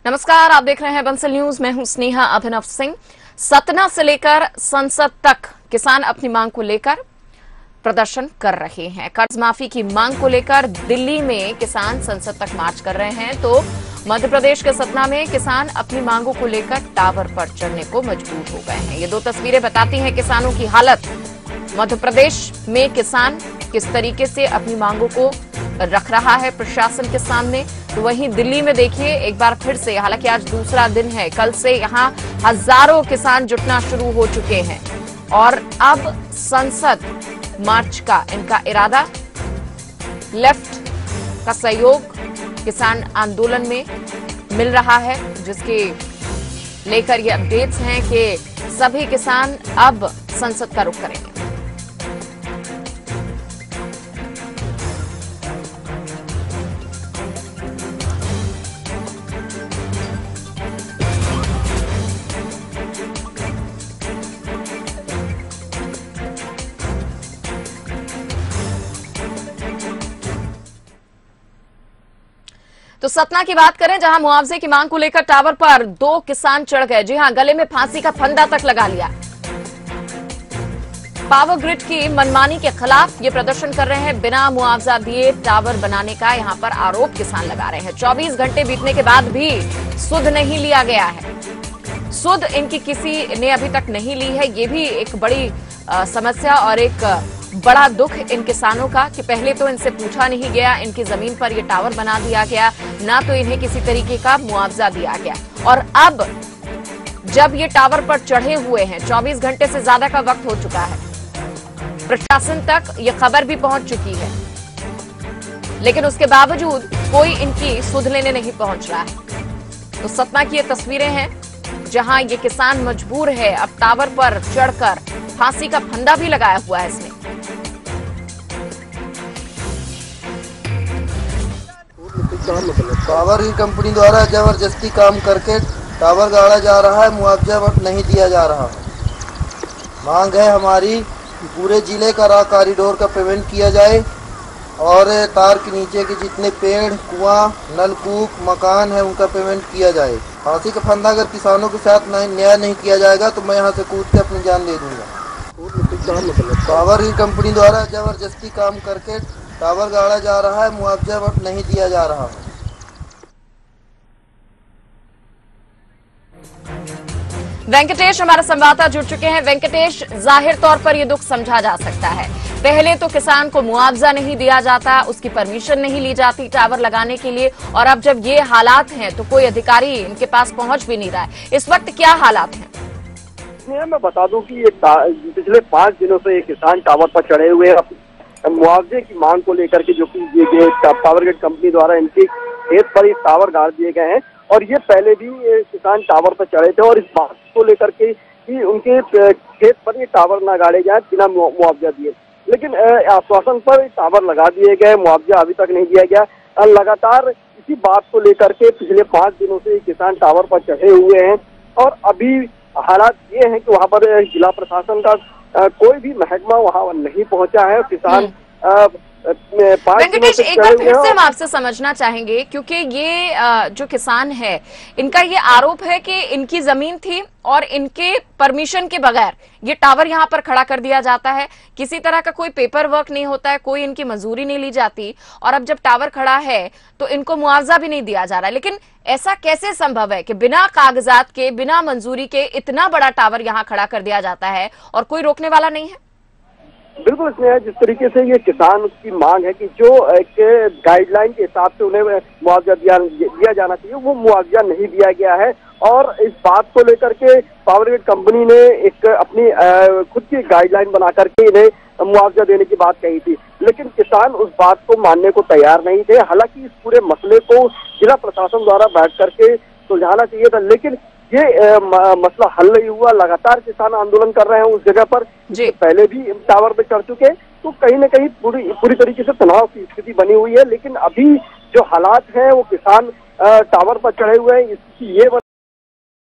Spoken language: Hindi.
नमस्कार, आप देख रहे हैं बंसल न्यूज। मैं हूं स्नेहा अभिनव सिंह। सतना से लेकर संसद तक किसान अपनी मांग को लेकर प्रदर्शन कर रहे हैं। कर्ज माफी की मांग को लेकर दिल्ली में किसान संसद तक मार्च कर रहे हैं, तो मध्य प्रदेश के सतना में किसान अपनी मांगों को लेकर टावर पर चढ़ने को मजबूर हो गए हैं। ये दो तस्वीरें बताती हैं किसानों की हालत। मध्य प्रदेश में किसान किस तरीके से अपनी मांगों को रख रहा है प्रशासन के सामने, तो वहीं दिल्ली में देखिए एक बार फिर से, हालांकि आज दूसरा दिन है, कल से यहां हजारों किसान जुटना शुरू हो चुके हैं और अब संसद मार्च का इनका इरादा, लेफ्ट का सहयोग किसान आंदोलन में मिल रहा है, जिसके लेकर ये अपडेट्स हैं कि सभी किसान अब संसद का रुख करेंगे। तो सतना की बात करें, जहां मुआवजे की मांग को लेकर टावर पर दो किसान चढ़ गए। जी हां, गले में फांसी का फंदा तक लगा लिया। पावर ग्रिड की मनमानी के खिलाफ ये प्रदर्शन कर रहे हैं। बिना मुआवजा दिए टावर बनाने का यहां पर आरोप किसान लगा रहे हैं। 24 घंटे बीतने के बाद भी सुध नहीं लिया गया है। सुध इनकी किसी ने अभी तक नहीं ली है। ये भी एक बड़ी समस्या और एक बड़ा दुख इन किसानों का कि पहले तो इनसे पूछा नहीं गया, इनकी जमीन पर ये टावर बना दिया गया, ना तो इन्हें किसी तरीके का मुआवजा दिया गया, और अब जब ये टावर पर चढ़े हुए हैं, 24 घंटे से ज्यादा का वक्त हो चुका है, प्रशासन तक ये खबर भी पहुंच चुकी है, लेकिन उसके बावजूद कोई इनकी सुध लेने नहीं पहुंच रहा है। तो सतना की ये तस्वीरें हैं जहां ये किसान मजबूर है अब टावर पर चढ़कर, फांसी का फंदा भी लगाया हुआ है इसने। पावर ग्रिड कंपनी द्वारा जबरदस्ती काम करके टावर गाड़ा जा रहा है, मुआवजा नहीं दिया जा रहा। मांग है हमारी कि पूरे जिले का कॉरिडोर का पेमेंट किया जाए और तार के नीचे के जितने पेड़, कुआं, नलकूप, मकान है उनका पेमेंट किया जाए। फांसी का फंदा अगर किसानों के साथ न्याय नहीं किया जाएगा तो मैं यहाँ से कूद के अपनी जान दे दूंगा। पावर ग्रिड कंपनी द्वारा जबरदस्ती काम करके टावर गाड़ा जा रहा है, मुआवजा नहीं दिया जा रहा है। वेंकटेश हमारा संवाददाता जुड़ चुके हैं। वेंकटेश, जाहिर तौर पर यह दुख समझा जा सकता है। पहले तो किसान को मुआवजा नहीं दिया जाता, उसकी परमिशन नहीं ली जाती टावर लगाने के लिए, और अब जब ये हालात हैं तो कोई अधिकारी इनके पास पहुंच भी नहीं रहा है। इस वक्त क्या हालात हैं? मैं बता दूं कि पिछले 5 दिनों से ये किसान टावर पर चढ़े हुए हैं मुआवजे की मांग को लेकर के, जो कि पावर ग्रिड कंपनी द्वारा इनके खेत पर ही टावर गाड़ दिए गए हैं, और ये पहले भी किसान टावर पर चढ़े थे और इस बात को लेकर के कि उनके खेत पर ये टावर ना गाड़े जाए बिना मुआवजा दिए, लेकिन आश्वासन पर टावर लगा दिए गए, मुआवजा अभी तक नहीं दिया गया। लगातार इसी बात को लेकर के पिछले 5 दिनों से किसान टावर पर चढ़े हुए हैं, और अभी हालात ये हैं कि वहाँ पर जिला प्रशासन का कोई भी महकमा वहाँ नहीं पहुंचा है। किसान वेंकटेश, एक बार फिर से हम आपसे समझना चाहेंगे, क्योंकि ये जो किसान है, इनका ये आरोप है कि इनकी जमीन थी और इनके परमिशन के बगैर ये टावर यहाँ पर खड़ा कर दिया जाता है, किसी तरह का कोई पेपर वर्क नहीं होता है, कोई इनकी मंजूरी नहीं ली जाती, और अब जब टावर खड़ा है तो इनको मुआवजा भी नहीं दिया जा रहा है। लेकिन ऐसा कैसे संभव है कि बिना कागजात के, बिना मंजूरी के इतना बड़ा टावर यहाँ खड़ा कर दिया जाता है और कोई रोकने वाला नहीं है? बिल्कुल, इसमें जिस तरीके से ये किसान की मांग है कि जो एक गाइडलाइन के हिसाब से उन्हें मुआवजा दिया जाना चाहिए, वो मुआवजा नहीं दिया गया है, और इस बात को लेकर के पावर ग्रिड कंपनी ने एक अपनी खुद की गाइडलाइन बना करके इन्हें मुआवजा देने की बात कही थी, लेकिन किसान उस बात को मानने को तैयार नहीं थे। हालांकि इस पूरे मसले को जिला प्रशासन द्वारा बैठ करके सुलझाना चाहिए था, लेकिन ये मसला हल नहीं हुआ। लगातार किसान आंदोलन कर रहे हैं उस जगह पर, पहले भी टावर पे चढ़ चुके, तो कहीं न कहीं पूरी तरीके से तनाव की स्थिति बनी हुई है। लेकिन अभी जो हालात हैं वो किसान टावर पर चढ़े हुए हैं, इसकी ये